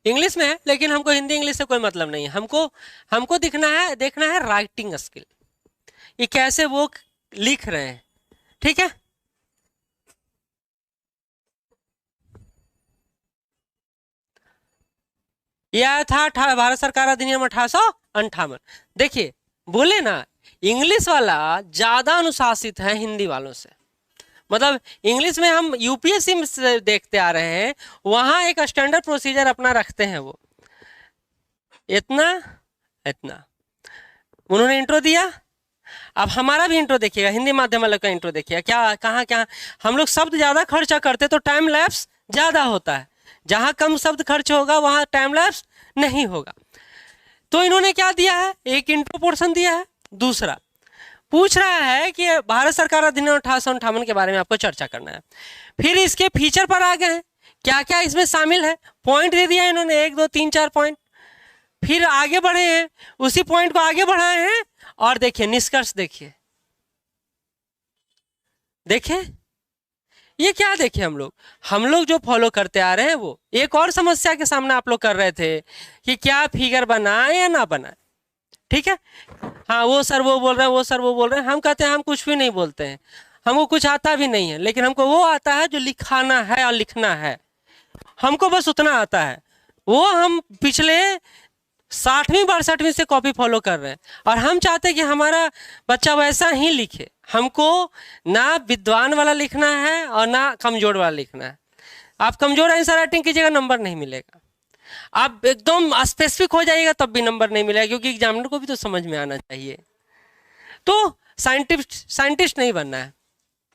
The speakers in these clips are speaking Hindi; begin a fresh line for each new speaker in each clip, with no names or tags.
इंग्लिश में है, लेकिन हमको हिंदी इंग्लिश से कोई मतलब नहीं है। हमको हमको देखना है राइटिंग स्किल, ये कैसे वो लिख रहे हैं। ठीक है, यह आया था भारत सरकार अधिनियम 1858। देखिए, बोले ना, इंग्लिश वाला ज्यादा अनुशासित है हिंदी वालों से। मतलब इंग्लिश में हम यूपीएससी में से देखते आ रहे हैं, वहां एक स्टैंडर्ड प्रोसीजर अपना रखते हैं वो। इतना इतना उन्होंने इंट्रो दिया। अब हमारा भी इंट्रो देखिएगा, हिंदी माध्यम वाले का इंट्रो देखिएगा, क्या कहाँ क्या हम लोग शब्द ज्यादा खर्चा करते तो टाइम लैप्स ज्यादा होता है, जहां कम शब्द खर्च होगा वहां टाइम लैप्स नहीं होगा। तो इन्होंने क्या दिया है, एक इंट्रो पोर्शन दिया है, दूसरा पूछ रहा है कि भारत सरकार अधिनियम 1858 के बारे में आपको चर्चा करना है। फिर इसके फीचर पर आ गए हैं, क्या क्या इसमें शामिल है, पॉइंट दे दिया इन्होंने, 1 2 3 4 पॉइंट। फिर आगे बढ़े हैं, उसी पॉइंट को आगे बढ़ाए हैं, और देखिए निष्कर्ष देखिए। देखिए ये क्या देखे, हम लोग जो फॉलो करते आ रहे हैं वो एक और समस्या के सामने आप लोग कर रहे थे कि क्या फिगर बनाए या ना बनाए। ठीक है, हाँ वो सर वो बोल रहे हैं, वो सर वो बोल रहे हैं, हम कहते हैं हम कुछ भी नहीं बोलते हैं, हमको कुछ आता भी नहीं है, लेकिन हमको वो आता है जो लिखाना है और लिखना है, हमको बस उतना आता है। वो हम पिछले 60वीं 62वीं से कॉपी फॉलो कर रहे हैं, और हम चाहते हैं कि हमारा बच्चा वैसा ही लिखे। हमको ना विद्वान वाला लिखना है और ना कमजोर वाला लिखना है। आप कमजोर आंसर राइटिंग कीजिएगा, नंबर नहीं मिलेगा। आप एकदम स्पेसिफिक हो जाइएगा तब भी नंबर नहीं मिलेगा, क्योंकि एग्जामिनर को भी तो समझ में आना चाहिए। तो साइंटिस्ट नहीं बनना है।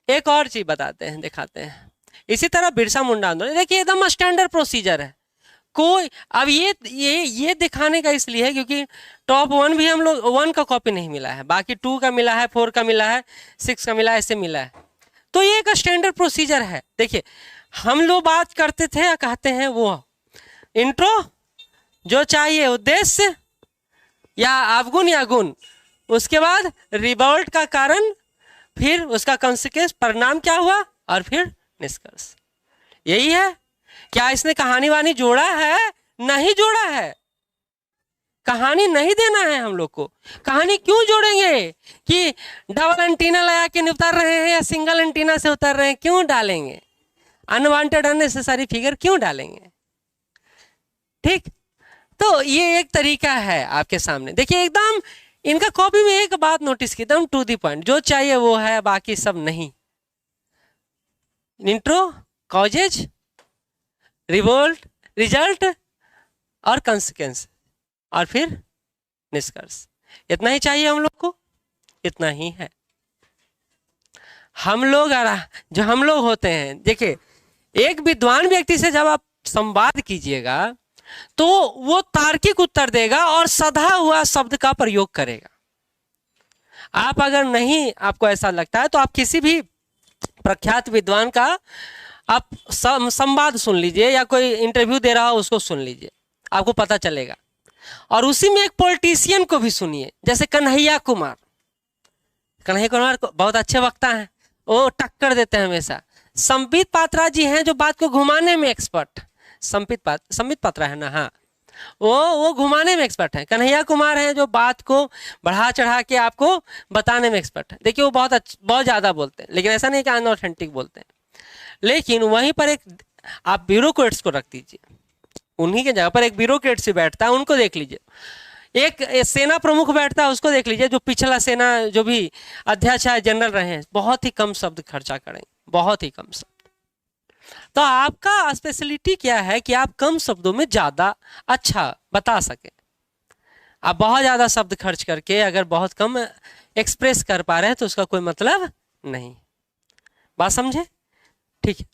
एक और चीज बताते हैं, दिखाते हैं। इसी तरह बिरसा मुंडा आंदोलन, देखिए एकदम स्टैंडर्ड प्रोसीजर है। कोई अब ये दिखाने का इसलिए है क्योंकि टॉप 1 भी हम लोग 1 का कॉपी नहीं मिला है, बाकी 2 का मिला है, 4 का मिला है, 6 का मिला है, ऐसे मिला है। तो ये एक स्टैंडर्ड प्रोसीजर है। देखिए हम लोग बात करते थे या कहते हैं वो इंट्रो, जो चाहिए उद्देश्य या अवगुण या गुण, उसके बाद रिवोल्ट का कारण, फिर उसका कॉन्सिक्वेंस परिणाम क्या हुआ, और फिर निष्कर्ष। यही है। क्या इसने कहानी वानी जोड़ा है? नहीं जोड़ा है। कहानी नहीं देना है हम लोग को। कहानी क्यों जोड़ेंगे कि डबल एंटीना लगा के उतर रहे हैं या सिंगल एंटीना से उतर रहे हैं, क्यों डालेंगे? अनवांटेड अननेसेसरी फिगर क्यों डालेंगे? ठीक, तो ये एक तरीका है आपके सामने। देखिए एकदम इनका कॉपी में एक बात नोटिस की, एकदम टू दी पॉइंट, जो चाहिए वो है, बाकी सब नहीं। इंट्रो, कॉजेज, रिवोल्ट, रिजल्ट और कंसिक्वेंस, और फिर निष्कर्ष। इतना ही चाहिए हम लोग को, इतना ही है। हम लोग जो हम लोग होते हैं, देखिए एक विद्वान व्यक्ति से जब आप संवाद कीजिएगा तो वो तार्किक उत्तर देगा और सधा हुआ शब्द का प्रयोग करेगा। आप अगर नहीं, आपको ऐसा लगता है तो आप किसी भी प्रख्यात विद्वान का आप संवाद सुन लीजिए, या कोई इंटरव्यू दे रहा हो उसको सुन लीजिए, आपको पता चलेगा। और उसी में एक पॉलिटिशियन को भी सुनिए, जैसे कन्हैया कुमार बहुत अच्छे वक्ता हैं, वो टक्कर देते हैं हमेशा। संबित पात्रा जी हैं जो बात को घुमाने में एक्सपर्ट, संबित पात्रा है ना, हाँ, वो घुमाने में एक्सपर्ट है। कन्हैया कुमार हैं जो बात को बढ़ा चढ़ा के आपको बताने में एक्सपर्ट है। देखिए वो बहुत ज्यादा बोलते हैं, लेकिन ऐसा नहीं कि अनऑथेंटिक बोलते हैं। लेकिन वहीं पर एक आप ब्यूरोक्रेट्स को रख दीजिए, उन्हीं के जगह पर एक ब्यूरोक्रेट से बैठता है, उनको देख लीजिए। एक सेना प्रमुख बैठता है, उसको देख लीजिए, जो पिछला सेना जो भी अध्यक्ष है, जनरल रहे हैं, बहुत ही कम शब्द खर्चा करेंगे, बहुत ही कम शब्द। तो आपका स्पेशलिटी क्या है कि आप कम शब्दों में ज्यादा अच्छा बता सके। आप बहुत ज्यादा शब्द खर्च करके अगर बहुत कम एक्सप्रेस कर पा रहे हैं तो उसका कोई मतलब नहीं। बात समझे? ठीक है,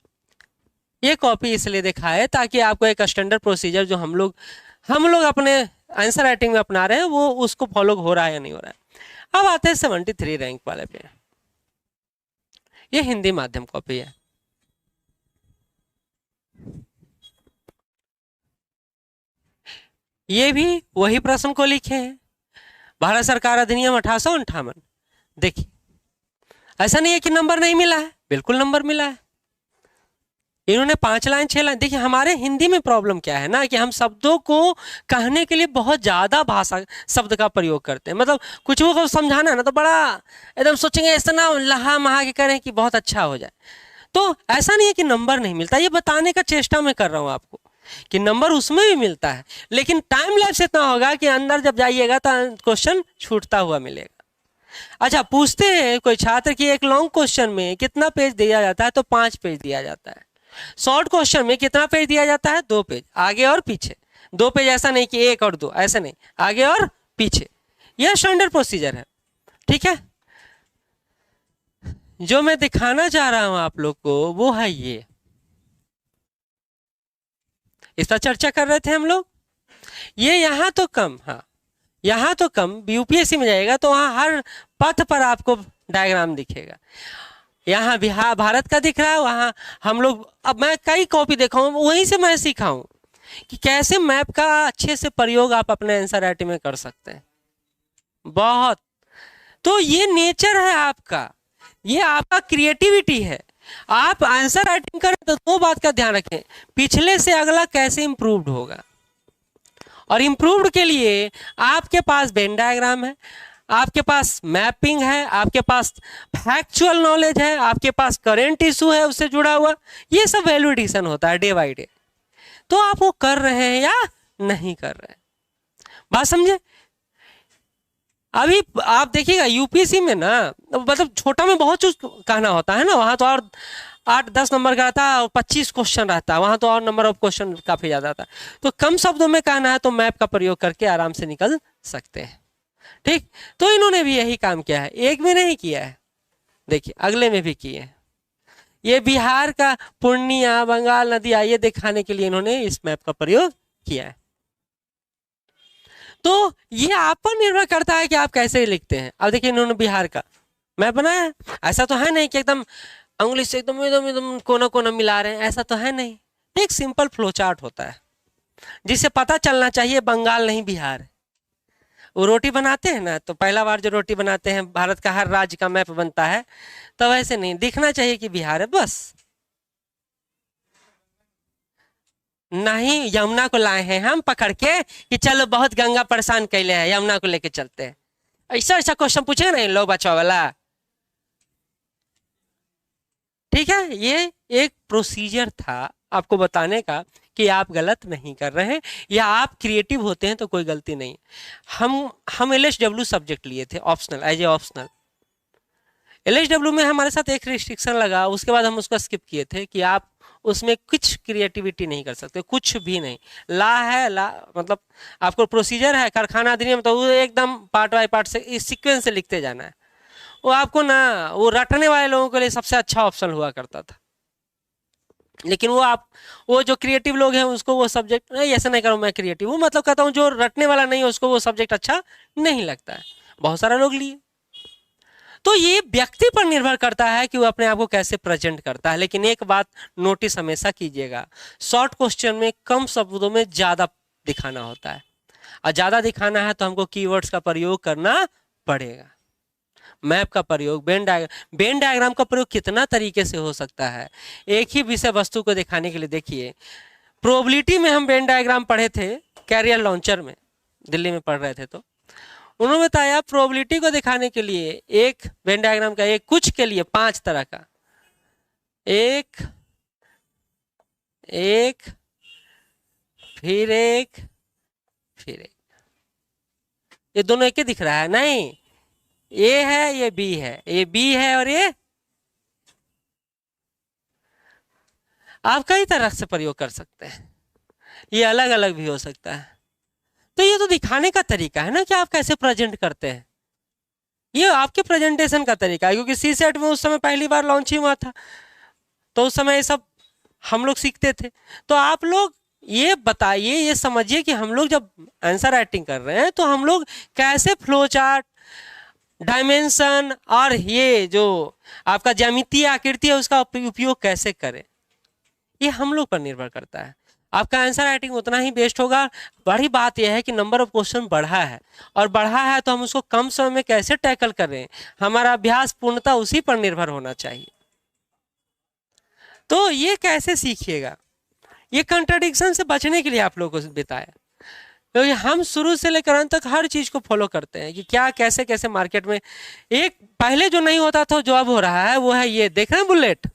ये कॉपी इसलिए दिखा है ताकि आपको एक स्टैंडर्ड प्रोसीजर जो हम लोग अपने आंसर राइटिंग में अपना रहे हैं, वो उसको फॉलो हो रहा है या नहीं हो रहा है। अब आते हैं 73 रैंक वाले पे। ये हिंदी माध्यम कॉपी है। ये भी वही प्रश्न को लिखे हैं, भारत सरकार अधिनियम 1858। देखिए ऐसा नहीं है कि नंबर नहीं मिला है, बिल्कुल नंबर मिला है। इन्होंने 5 लाइन 6 लाइन, देखिए हमारे हिंदी में प्रॉब्लम क्या है ना कि हम शब्दों को कहने के लिए बहुत ज्यादा भाषा शब्द का प्रयोग करते हैं। मतलब कुछ को समझाना है ना तो बड़ा एकदम सोचेंगे इतना लहा महा के करें कि बहुत अच्छा हो जाए। तो ऐसा नहीं है कि नंबर नहीं मिलता, ये बताने का चेष्टा मैं कर रहा हूँ आपको कि नंबर उसमें भी मिलता है, लेकिन टाइम लैप्स इतना होगा कि अंदर जब जाइएगा तो क्वेश्चन छूटता हुआ मिलेगा। अच्छा, पूछते हैं कोई छात्र कि एक लॉन्ग क्वेश्चन में कितना पेज दिया जाता है, तो 5 पेज दिया जाता है। शॉर्ट क्वेश्चन में कितना पेज दिया जाता है, 2 पेज, आगे और पीछे। 2 पेज ऐसा नहीं कि 1 और 2, ऐसा नहीं, आगे और पीछे। यह स्टैंडर्ड प्रोसीजर है, ठीक है। जो मैं दिखाना चाह रहा हूं आप लोग को वो है ये, इस पर चर्चा कर रहे थे हम लोग। ये यहाँ तो कम, हाँ यहाँ तो कम, यूपीएससी में जाएगा तो वहाँ हर पथ पर आपको डायग्राम दिखेगा। यहाँ बिहार भारत का दिख रहा है, वहाँ हम लोग, अब मैं कई कॉपी देखा हूँ, वहीं से मैं सीखा हूँ कि कैसे मैप का अच्छे से प्रयोग आप अपने आंसर राइटिंग में कर सकते हैं। बहुत, तो ये नेचर है आपका, ये आपका क्रिएटिविटी है। आप आंसर राइटिंग करें तो 2 बात का ध्यान रखें, पिछले से अगला कैसे इंप्रूव्ड होगा, और इंप्रूव्ड के लिए आपके पास वेन डायग्राम है, आपके पास मैपिंग है, आपके पास फैक्चुअल नॉलेज है, आपके पास करेंट इशू है उससे जुड़ा हुआ, ये सब वैल्यू एडिशन होता है डे बाय डे। तो आप वो कर रहे हैं या नहीं कर रहे हैं, बात समझे। अभी आप देखिएगा यूपीएससी में ना, मतलब छोटा में बहुत कुछ कहना होता है ना, वहां तो और 8-10 नंबर का आता है और 25 क्वेश्चन रहता है, वहां तो और नंबर ऑफ क्वेश्चन काफी ज्यादा आता है। तो कम शब्दों में कहना है तो मैप का प्रयोग करके आराम से निकल सकते हैं, ठीक। तो इन्होंने भी यही काम किया है, एक भी नहीं किया है, देखिए अगले में भी किए हैं। ये बिहार का पूर्णिया बंगाल नदिया ये दिखाने के लिए इन्होंने इस मैप का प्रयोग किया है। तो ये आप पर निर्भर करता है कि आप कैसे लिखते हैं। अब देखिए इन्होंने बिहार का मैप बनाया है, ऐसा तो है नहीं कि एकदम उंगली से एकदम एकदम एकदम कोना कोना मिला रहे हैं, ऐसा तो है नहीं। एक सिंपल फ्लो चार्ट होता है जिससे पता चलना चाहिए बंगाल नहीं बिहार है। वो रोटी बनाते हैं ना, तो पहला बार जो रोटी बनाते हैं, भारत का हर राज्य का मैप बनता है, तो वैसे नहीं दिखना चाहिए कि बिहार है बस। नहीं, यमुना को लाए हैं हम पकड़ के कि चलो बहुत गंगा परेशान कैले हैं, यमुना को लेके चलते हैं। ऐसा ऐसा क्वेश्चन पूछे ना इन लोग बच्चों वाला, ठीक है। ये एक प्रोसीजर था आपको बताने का कि आप गलत नहीं कर रहे हैं, या आप क्रिएटिव होते हैं तो कोई गलती नहीं। हम एलएसडब्ल्यू सब्जेक्ट लिए थे ऑप्शनल, एज ए ऑप्शनल। एलएसडब्ल्यू में हमारे साथ एक रिस्ट्रिक्शन लगा, उसके बाद हम उसको स्किप किए थे कि आप उसमें कुछ क्रिएटिविटी नहीं कर सकते, कुछ भी नहीं। ला है, ला मतलब आपको प्रोसीजर है कारखाना अधिनियम, तो वो एकदम पार्ट बाय पार्ट से इस सीक्वेंस से लिखते जाना है। वो आपको ना, वो रटने वाले लोगों के लिए सबसे अच्छा ऑप्शन हुआ करता था। लेकिन वो जो क्रिएटिव लोग हैं उसको वो सब्जेक्ट, नहीं ऐसा नहीं करूँ मैं क्रिएटिव हूँ, मतलब कहता हूँ जो रटने वाला नहीं है उसको वो सब्जेक्ट अच्छा नहीं लगता है। बहुत सारे लोग लिए। तो ये व्यक्ति पर निर्भर करता है कि वो अपने आप को कैसे प्रेजेंट करता है। लेकिन एक बात नोटिस हमेशा कीजिएगा, शॉर्ट क्वेश्चन में कम शब्दों में ज्यादा दिखाना होता है, और ज्यादा दिखाना है तो हमको कीवर्ड्स का प्रयोग करना पड़ेगा। मैप का प्रयोग, वेन डायग्राम का प्रयोग कितना तरीके से हो सकता है। एक ही विषय वस्तु को दिखाने के लिए देखिए, प्रोबेबिलिटी में हम वेन डायग्राम पढ़े थे कैरियर लॉन्चर में, दिल्ली में पढ़ रहे थे, तो उन्होंने बताया प्रोबेबिलिटी को दिखाने के लिए एक वेन डायग्राम का, एक कुछ के लिए 5 तरह का, एक एक फिर एक फिर एक, ये दोनों एक ही दिख रहा है नहीं, ए है ये बी है, ये बी है और ये, आप कई तरह से प्रयोग कर सकते हैं, ये अलग अलग भी हो सकता है। तो ये तो दिखाने का तरीका है ना कि आप कैसे प्रेजेंट करते हैं, ये आपके प्रेजेंटेशन का तरीका है। क्योंकि सी सेट में उस समय पहली बार लॉन्च ही हुआ था, तो उस समय ये सब हम लोग सीखते थे। तो आप लोग ये बताइए, ये समझिए कि हम लोग जब आंसर राइटिंग कर रहे हैं तो हम लोग कैसे फ्लो चार्ट, डायमेंशन और ये जो आपका ज्यामितीय आकृति है उसका उपयोग कैसे करें, ये हम लोग पर निर्भर करता है। आपका आंसर राइटिंग उतना ही बेस्ट होगा। बड़ी बात यह है कि नंबर ऑफ क्वेश्चन बढ़ा है, और बढ़ा है तो हम उसको कम समय में कैसे टैकल करें, हमारा अभ्यास पूर्णतः उसी पर निर्भर होना चाहिए। तो ये कैसे सीखिएगा? ये कंट्राडिक्शन से बचने के लिए आप लोगों को बताया, क्योंकि हम शुरू से लेकर अंत तक हर चीज को फॉलो करते हैं कि क्या कैसे कैसे मार्केट में। एक पहले जो नहीं होता था जो अब हो रहा है वो है ये, देख रहे हैं बुलेट।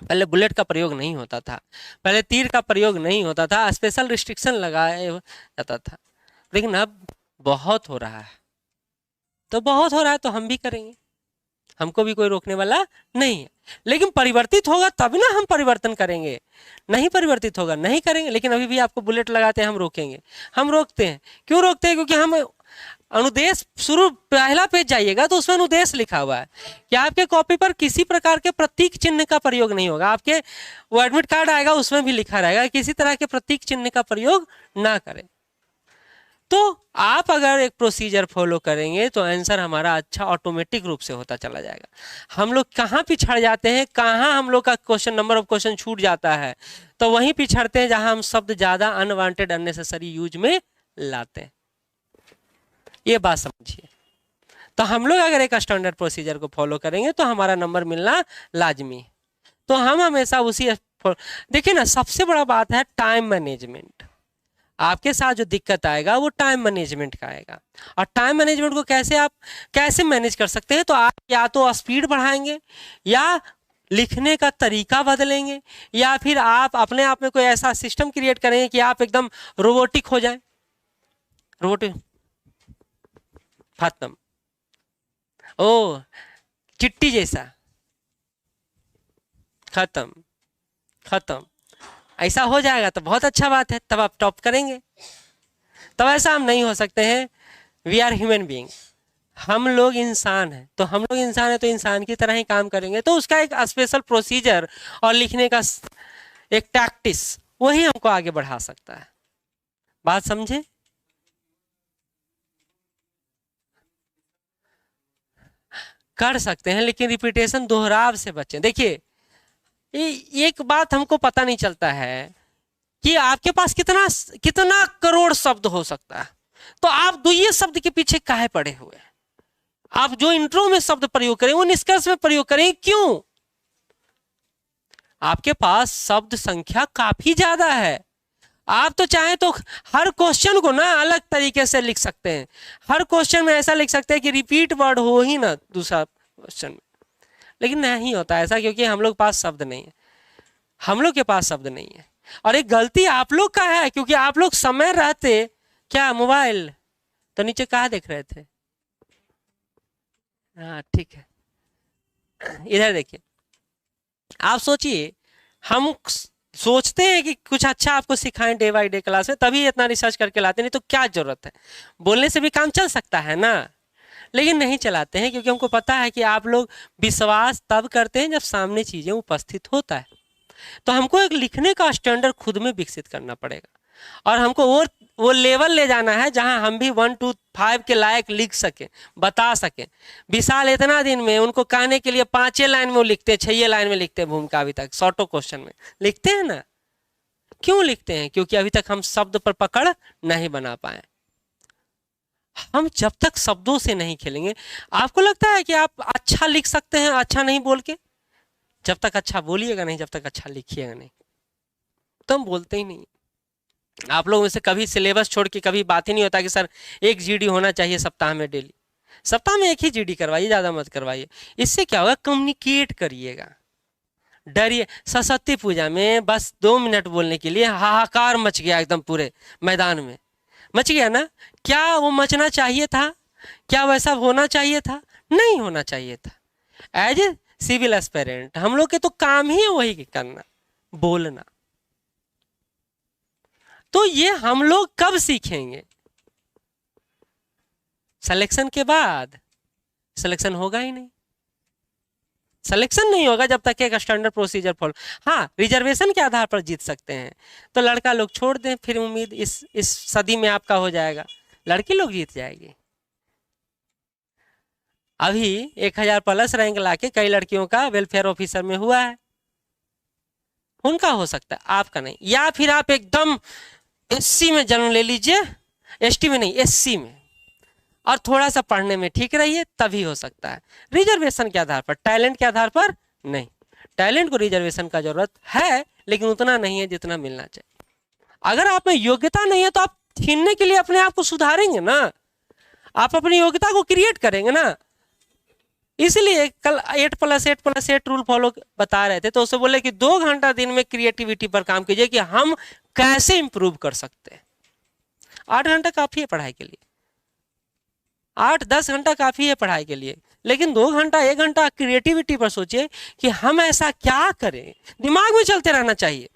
पहले बुलेट का प्रयोग नहीं होता था, पहले तीर का प्रयोग नहीं होता था, स्पेशल रिस्ट्रिक्शन लगाया जाता था, लेकिन अब बहुत हो रहा है। तो बहुत हो रहा है तो हम भी करेंगे, हमको भी कोई रोकने वाला नहीं है। लेकिन परिवर्तित होगा तब ना हम परिवर्तन करेंगे, नहीं परिवर्तित होगा नहीं करेंगे। लेकिन अभी भी आपको बुलेट लगाते हैं, हम रोकेंगे, हम रोकते हैं। क्यों रोकते हैं? क्योंकि हम अनुदेश शुरू पहला पेज जाइएगा तो उसमें अनुदेश लिखा हुआ है कि आपके कॉपी पर किसी प्रकार के प्रतीक चिन्ह का प्रयोग नहीं होगा। आपके वो एडमिट कार्ड आएगा उसमें भी लिखा रहेगा किसी तरह के प्रतीक चिन्ह का प्रयोग ना करें। तो आप अगर एक प्रोसीजर फॉलो करेंगे तो आंसर हमारा अच्छा ऑटोमेटिक रूप से होता चला जाएगा। हम लोग कहाँ पिछड़ जाते हैं, कहाँ हम लोग का क्वेश्चन नंबर ऑफ क्वेश्चन छूट जाता है, तो वहीं पिछड़ते हैं जहां हम शब्द ज्यादा अनवांटेड अननेसेसरी यूज में लाते हैं। ये बात समझिए। तो हम लोग अगर एक स्टैंडर्ड प्रोसीजर को फॉलो करेंगे तो हमारा नंबर मिलना लाजमी। तो हम हमेशा उसी, देखिए ना, सबसे बड़ा बात है टाइम मैनेजमेंट। आपके साथ जो दिक्कत आएगा वो टाइम मैनेजमेंट का आएगा। और टाइम मैनेजमेंट को कैसे मैनेज कर सकते हैं? तो आप या तो स्पीड बढ़ाएंगे, या लिखने का तरीका बदलेंगे, या फिर आप अपने आप में कोई ऐसा सिस्टम क्रिएट करेंगे कि आप एकदम रोबोटिक हो जाए। रोबोटिक खत्म, ओ चिट्टी जैसा, खत्म खत्म। ऐसा हो जाएगा तो बहुत अच्छा बात है, तब आप टॉप करेंगे। तब ऐसा हम नहीं हो सकते हैं। वी आर ह्यूमन बीइंग, हम लोग इंसान हैं, तो हम लोग इंसान हैं तो इंसान की तरह ही काम करेंगे। तो उसका एक स्पेशल प्रोसीजर और लिखने का एक प्रैक्टिस, वही हमको आगे बढ़ा सकता है। बात समझे? कर सकते हैं, लेकिन रिपीटेशन, दोहराव से बचें। देखिए, एक बात हमको पता नहीं चलता है कि आपके पास कितना कितना करोड़ शब्द हो सकता है, तो आप द्वितीय शब्द के पीछे काहे पड़े हुए हैं? आप जो इंट्रो में शब्द प्रयोग करें वो निष्कर्ष में प्रयोग करें। क्यों? आपके पास शब्द संख्या काफी ज्यादा है। आप तो चाहें तो हर क्वेश्चन को ना अलग तरीके से लिख सकते हैं। हर क्वेश्चन में ऐसा लिख सकते हैं कि रिपीट वर्ड हो ही ना दूसरा क्वेश्चन में, लेकिन नहीं होता ऐसा, क्योंकि हम लोग पास शब्द नहीं है, हम लोग के पास शब्द नहीं है। और एक गलती आप लोग का है, क्योंकि आप लोग समय रहते क्या मोबाइल तो नीचे कहाँ देख रहे थे? हाँ ठीक है, इधर देखिए। आप सोचिए, हम सोचते हैं कि कुछ अच्छा आपको सिखाएं डे बाय डे क्लास में, तभी इतना रिसर्च करके लाते, नहीं तो क्या जरूरत है? बोलने से भी काम चल सकता है ना, लेकिन नहीं चलाते हैं, क्योंकि हमको पता है कि आप लोग विश्वास तब करते हैं जब सामने चीजें उपस्थित होता है। तो हमको एक लिखने का स्टैंडर्ड खुद में विकसित करना पड़ेगा, और हमको वो लेवल ले जाना है जहां हम भी 1 to 5 के लायक लिख सकें, बता सकें। विशाल इतना दिन में उनको कहने के लिए 5 लाइन में वो लिखते हैं, 6 लाइन में लिखते हैं भूमिका, अभी तक शॉर्टो क्वेश्चन में लिखते हैं ना। क्यों लिखते हैं? क्योंकि अभी तक हम शब्द पर पकड़ नहीं बना पाए। हम जब तक शब्दों से नहीं खेलेंगे, आपको लगता है कि आप अच्छा लिख सकते हैं अच्छा नहीं बोल के? जब तक अच्छा बोलिएगा नहीं, जब तक अच्छा लिखिएगा नहीं, तो हम बोलते ही नहीं। आप लोगों में से कभी सिलेबस छोड़ के कभी बात ही नहीं होता कि सर 1 GD होना चाहिए सप्ताह में, डेली। सप्ताह में 1 ही GD करवाइए, ज्यादा मत करवाइए। इससे क्या होगा? कम्युनिकेट करिएगा। डरिए, सरस्वती पूजा में बस 2 मिनट बोलने के लिए हाहाकार मच गया एकदम पूरे मैदान में, मच गया ना? क्या वो मचना चाहिए था? क्या वैसा होना चाहिए था? नहीं होना चाहिए था। एज ए सिविल एस्पिरेंट हम लोग के तो काम ही है वही करना, बोलना। तो ये हम लोग कब सीखेंगे? सिलेक्शन के बाद। सिलेक्शन होगा ही नहीं, सिलेक्शन नहीं होगा जब तक एक स्टैंडर्ड प्रोसीजर फॉलो। हाँ, रिजर्वेशन के आधार पर जीत सकते हैं, तो लड़का लोग छोड़ दें, फिर उम्मीद इस सदी में आपका हो जाएगा। लड़की लोग जीत जाएगी। अभी 1000+ रैंक लाके कई लड़कियों का वेलफेयर ऑफिसर में हुआ है, उनका हो सकता है, आपका नहीं। या फिर आप एकदम SC में जन्म ले लीजिए, ST में नहीं, SC में, और थोड़ा सा पढ़ने में ठीक रहिए, तभी हो सकता है। रिजर्वेशन के आधार पर, टैलेंट के आधार पर नहीं। टैलेंट को रिजर्वेशन का जरूरत है, लेकिन उतना नहीं है जितना मिलना चाहिए। अगर आप में योग्यता नहीं है तो आप छीनने के लिए अपने आप को सुधारेंगे ना, आप अपनी योग्यता को क्रिएट करेंगे ना। इसलिए कल 8+8+8 रूल फॉलो बता रहे थे, तो उसे बोले कि 2 घंटा दिन में क्रिएटिविटी पर काम कीजिए कि हम कैसे इंप्रूव कर सकते हैं। 8 घंटा काफी है पढ़ाई के लिए, 8-10 घंटा काफी है पढ़ाई के लिए, लेकिन 2 घंटा 1 घंटा क्रिएटिविटी पर सोचिए कि हम ऐसा क्या करें। दिमाग में चलते रहना चाहिए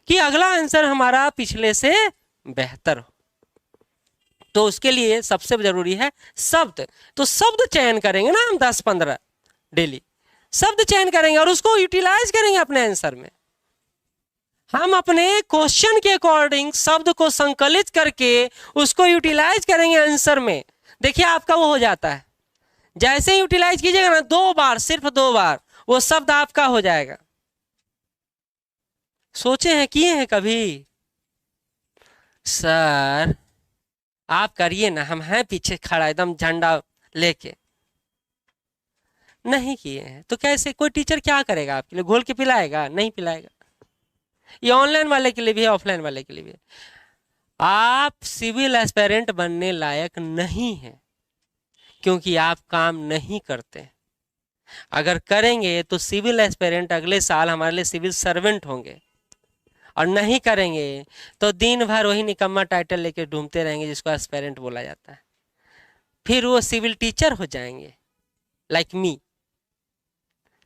कि अगला आंसर हमारा पिछले से बेहतर हो। तो उसके लिए सबसे जरूरी है शब्द। तो शब्द चयन करेंगे ना हम 10-15 डेली शब्द चयन करेंगे और उसको यूटिलाइज करेंगे अपने आंसर में। हम अपने क्वेश्चन के अकॉर्डिंग शब्द को संकलित करके उसको यूटिलाइज करेंगे आंसर में। देखिए आपका वो हो जाता है, जैसे ही यूटिलाइज कीजिएगा ना 2 बार, सिर्फ 2 बार वो शब्द आपका हो जाएगा। सोचे हैं, किए हैं कभी? सर आप करिए ना, हम हैं पीछे खड़ा एकदम झंडा लेके। नहीं किए हैं तो कैसे? कोई टीचर क्या करेगा आपके लिए? घोल के पिलाएगा? नहीं पिलाएगा। ये ऑनलाइन वाले के लिए भी है, ऑफलाइन वाले के लिए भी है। आप सिविल एस्पिरेंट बनने लायक नहीं हैं क्योंकि आप काम नहीं करते। अगर करेंगे तो सिविल एस्पिरेंट अगले साल हमारे लिए सिविल सर्वेंट होंगे, और नहीं करेंगे तो दिन भर वही निकम्मा टाइटल लेके ढूंढते रहेंगे जिसको एस्पिरेंट बोला जाता है। फिर वो सिविल टीचर हो जाएंगे लाइक मी।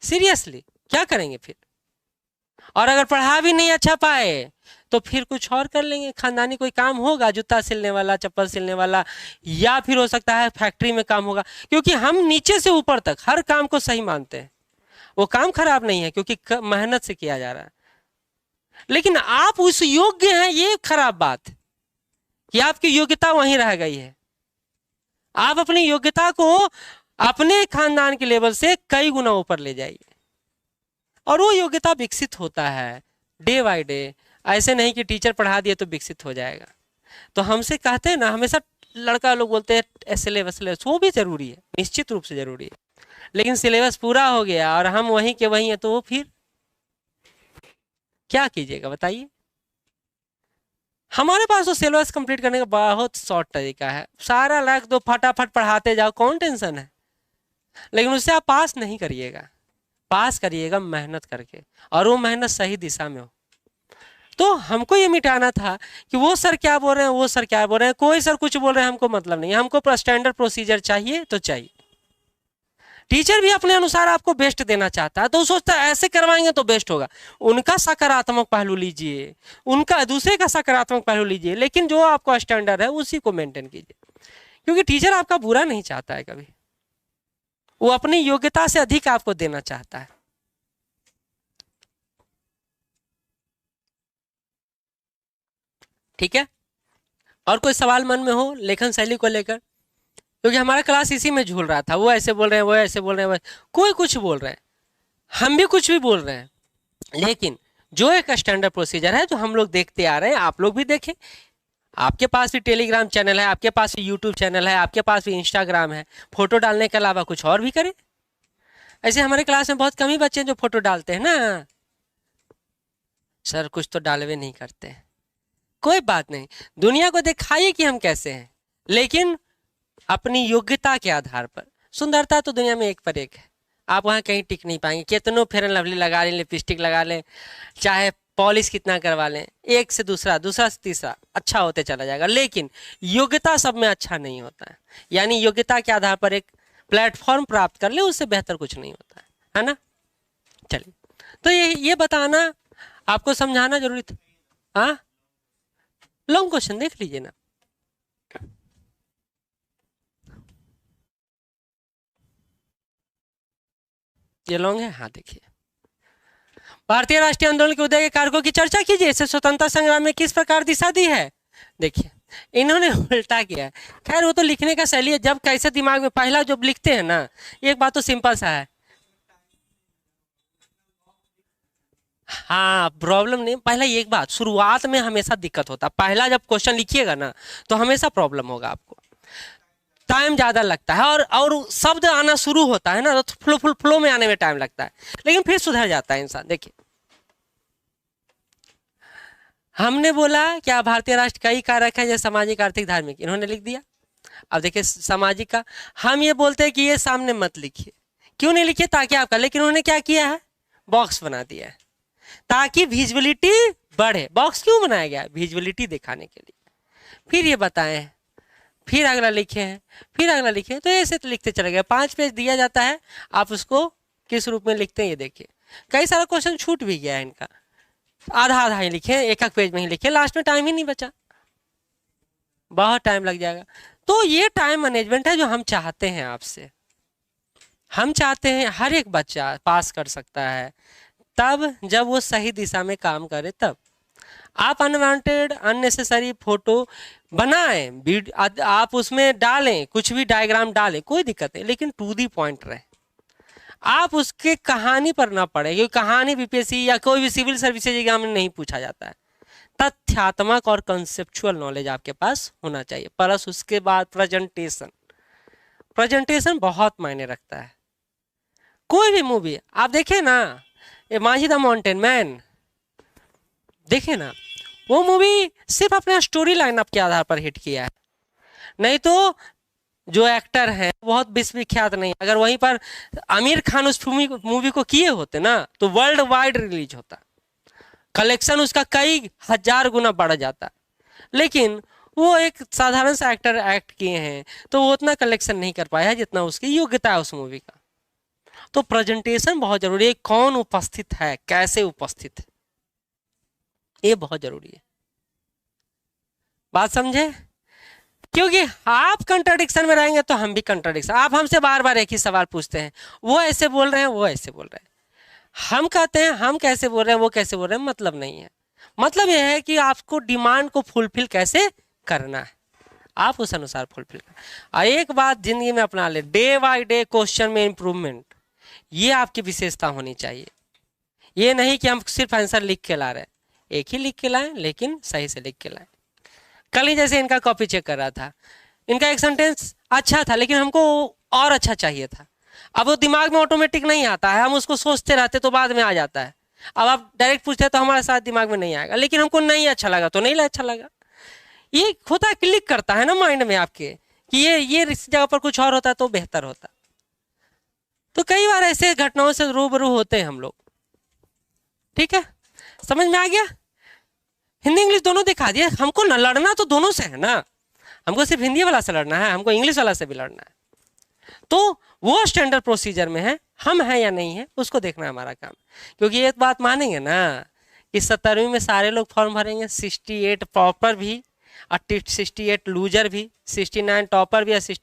सीरियसली क्या करेंगे फिर? और अगर पढ़ा भी नहीं अच्छा पाए तो फिर कुछ और कर लेंगे, खानदानी कोई काम होगा, जूता सिलने वाला, चप्पल सिलने वाला, या फिर हो सकता है फैक्ट्री में काम होगा। क्योंकि हम नीचे से ऊपर तक हर काम को सही मानते हैं। वो काम खराब नहीं है क्योंकि मेहनत से किया जा रहा है, लेकिन आप उस योग्य हैं, ये खराब बात कि आपकी योग्यता वहीं रह गई है। आप अपनी योग्यता को अपने खानदान के लेवल से कई गुना ऊपर ले जाइए, और वो योग्यता विकसित होता है डे बाय डे। ऐसे नहीं कि टीचर पढ़ा दिए तो विकसित हो जाएगा। तो हमसे कहते हैं ना, हमेशा लड़का लोग बोलते हैं सिलेबस, वो भी जरूरी है, निश्चित रूप से जरूरी है, लेकिन सिलेबस पूरा हो गया और हम वहीं के वहीं हैं तो वो फिर क्या कीजिएगा बताइए? हमारे पास तो सिलेबस कंप्लीट करने का बहुत शॉर्ट तरीका है, सारा लाख दो फटाफट पढ़ाते जाओ, कौन टेंशन है। लेकिन उससे आप पास नहीं करिएगा, पास करिएगा मेहनत करके, और वो मेहनत सही दिशा में हो। तो हमको ये मिटाना था कि वो सर क्या बोल रहे हैं, वो सर क्या बोल रहे हैं, कोई सर कुछ बोल रहे हैं हमको मतलब नहीं, हमको स्टैंडर्ड प्रोसीजर चाहिए तो चाहिए। टीचर भी अपने अनुसार आपको बेस्ट देना चाहता है, तो सोचता है ऐसे करवाएंगे तो बेस्ट होगा। उनका सकारात्मक पहलू लीजिए, उनका दूसरे का सकारात्मक पहलू लीजिए, लेकिन जो आपका स्टैंडर्ड है उसी को मेंटेन कीजिए। क्योंकि टीचर आपका बुरा नहीं चाहता है कभी, वो अपनी योग्यता से अधिक आपको देना चाहता है। ठीक है, और कोई सवाल मन में हो लेखन शैली को लेकर? क्योंकि हमारा क्लास इसी में झूल रहा था, वो ऐसे बोल रहे हैं, वो ऐसे बोल रहे हैं, कोई कुछ बोल रहे हैं, हम भी कुछ भी बोल रहे हैं, लेकिन जो एक स्टैंडर्ड प्रोसीजर है जो हम लोग देखते आ रहे हैं, आप लोग भी देखें। आपके पास भी टेलीग्राम चैनल है, आपके पास भी यूट्यूब चैनल है, आपके पास भी इंस्टाग्राम है, फोटो डालने के अलावा कुछ और भी करें। ऐसे हमारे क्लास में बहुत कम ही बच्चे हैं जो फोटो डालते हैं ना, सर कुछ तो डालवे नहीं करते हैं, कोई बात नहीं, दुनिया को दिखाइए कि हम कैसे हैं, लेकिन अपनी योग्यता के आधार पर। सुंदरता तो दुनिया में एक पर एक है, आप वहाँ कहीं टिक नहीं पाएंगे, कितनों फेयर एंड लवली लगा लें, लिपस्टिक लगा लें, चाहे पॉलिश कितना करवा लें, एक से दूसरा, दूसरा से तीसरा अच्छा होते चला जाएगा, लेकिन योग्यता सब में अच्छा नहीं होता है। यानी योग्यता के आधार पर एक प्लेटफॉर्म प्राप्त कर ले, उससे बेहतर कुछ नहीं होता है ना। चलिए, तो ये बताना आपको समझाना जरूरी था। हाँ, लॉन्ग क्वेश्चन देख लीजिए ना। ये लॉन्ग है, हाँ देखिए। भारतीय राष्ट्रीय आंदोलन के उदय के कारकों की चर्चा कीजिए, इसे स्वतंत्रता संग्राम में किस प्रकार दिशा दी है। देखिए इन्होंने उल्टा किया है, खैर वो तो लिखने का शैली है, जब कैसे दिमाग में पहला जब लिखते हैं ना, एक बात तो सिंपल सा है, हाँ प्रॉब्लम नहीं, पहला एक बात, शुरुआत में हमेशा दिक्कत होता है, पहला जब क्वेश्चन लिखिएगा ना तो हमेशा प्रॉब्लम होगा आपको, टाइम ज़्यादा लगता है, और शब्द आना शुरू होता है ना तो फ्लो में आने में टाइम लगता है, लेकिन फिर सुधर जाता है इंसान। देखिए हमने बोला क्या भारतीय राष्ट्र कई कारक है जैसे सामाजिक, आर्थिक, धार्मिक, इन्होंने लिख दिया। अब देखिए सामाजिक का हम ये बोलते हैं कि ये सामने मत लिखिए, क्यों नहीं लिखिए, ताकि आपका, लेकिन उन्होंने क्या किया है, बॉक्स बना दिया है ताकि विजुअलिटी बढ़े। बॉक्स क्यों बनाया गया, विजुअलिटी दिखाने के लिए। फिर ये बताएं, फिर अगला लिखे हैं, फिर अगला लिखे, तो ऐसे तो लिखते चले गए। 5 पेज दिया जाता है, आप उसको किस रूप में लिखते हैं ये देखिए। कई सारा क्वेश्चन छूट भी गया है इनका, आधा आधा ही लिखे, एक एक पेज में ही लिखे, लास्ट में टाइम ही नहीं बचा, बहुत टाइम लग जाएगा। तो ये टाइम मैनेजमेंट है जो हम चाहते हैं आपसे। हम चाहते हैं हर एक बच्चा पास कर सकता है तब जब वो सही दिशा में काम करे। तब आप अनवांटेड अननेसेसरी फोटो बनाएं, आप उसमें डालें, कुछ भी डायग्राम डालें, कोई दिक्कत नहीं, लेकिन टू दी पॉइंट रहे। आप उसके कहानी पर ना पढ़े, क्योंकि कहानी बीपीएससी या कोई भी सिविल सर्विसेज एग्जाम में नहीं पूछा जाता है। तथ्यात्मक और कंसेप्चुअल नॉलेज आपके पास होना चाहिए, प्लस उसके बाद प्रेजेंटेशन बहुत मायने रखता है। कोई भी मूवी आप देखें ना, ये मांझी द माउंटेन मैन देखे ना, वो मूवी सिर्फ अपने स्टोरी लाइनअप के आधार पर हिट किया है, नहीं तो जो एक्टर है बहुत विश्वविख्यात नहीं। अगर वहीं पर आमिर खान उस मूवी को किए होते ना तो वर्ल्ड वाइड रिलीज होता, कलेक्शन उसका कई हजार गुना बढ़ जाता, लेकिन वो एक साधारण सा एक्टर एक्ट किए हैं तो वो उतना कलेक्शन नहीं कर पाया है जितना उसकी योग्यता है उस मूवी का। तो प्रेजेंटेशन बहुत जरूरी है, कौन उपस्थित है, कैसे उपस्थित है, ये बहुत जरूरी है। बात समझे, क्योंकि आप कंट्राडिक्शन में रहेंगे तो हम भी कंट्राडिक्शन। आप हमसे बार बार एक ही सवाल पूछते हैं, वो ऐसे बोल रहे हैं, वो ऐसे बोल रहे हैं, हम कहते हैं हम कैसे बोल रहे हैं, वो कैसे बोल रहे हैं, मतलब नहीं है। मतलब यह है कि आपको डिमांड को फुलफिल कैसे करना है, आप उस अनुसार फुलफिल करें। और एक बात जिंदगी में अपना ले, डे बाय डे क्वेश्चन में इंप्रूवमेंट, ये आपकी विशेषता होनी चाहिए। ये नहीं कि हम सिर्फ आंसर लिख के ला रहे हैं, एक ही लिख के लाएं लेकिन सही से लिख के लाएं। कल ही जैसे इनका कॉपी चेक कर रहा था, इनका एक सेंटेंस अच्छा था लेकिन हमको और अच्छा चाहिए था। अब वो दिमाग में ऑटोमेटिक नहीं आता है, हम उसको सोचते रहते तो बाद में आ जाता है। अब आप डायरेक्ट पूछते तो हमारे साथ दिमाग में नहीं आएगा, लेकिन हमको नहीं अच्छा लगा तो नहीं अच्छा लगा। ये होता है, क्लिक करता है ना माइंड में आपके कि ये इस जगह पर कुछ और होता तो बेहतर होता। तो कई बार ऐसे घटनाओं से रूबरू होते हैं हम लोग। ठीक है, समझ में आ गया। हिंदी इंग्लिश दोनों दिखा दिया हमको ना, लड़ना तो दोनों से है ना, हमको सिर्फ हिंदी वाला से लड़ना है, हमको इंग्लिश वाला से भी लड़ना है। तो वो स्टैंडर्ड प्रोसीजर में है, हम हैं या नहीं है उसको देखना हमारा काम। क्योंकि एक बात मानेंगे ना कि 17वीं में सारे लोग फॉर्म भरेंगे, 68 टॉपर भी और 68 लूजर भी, 69 टॉपर भी और 60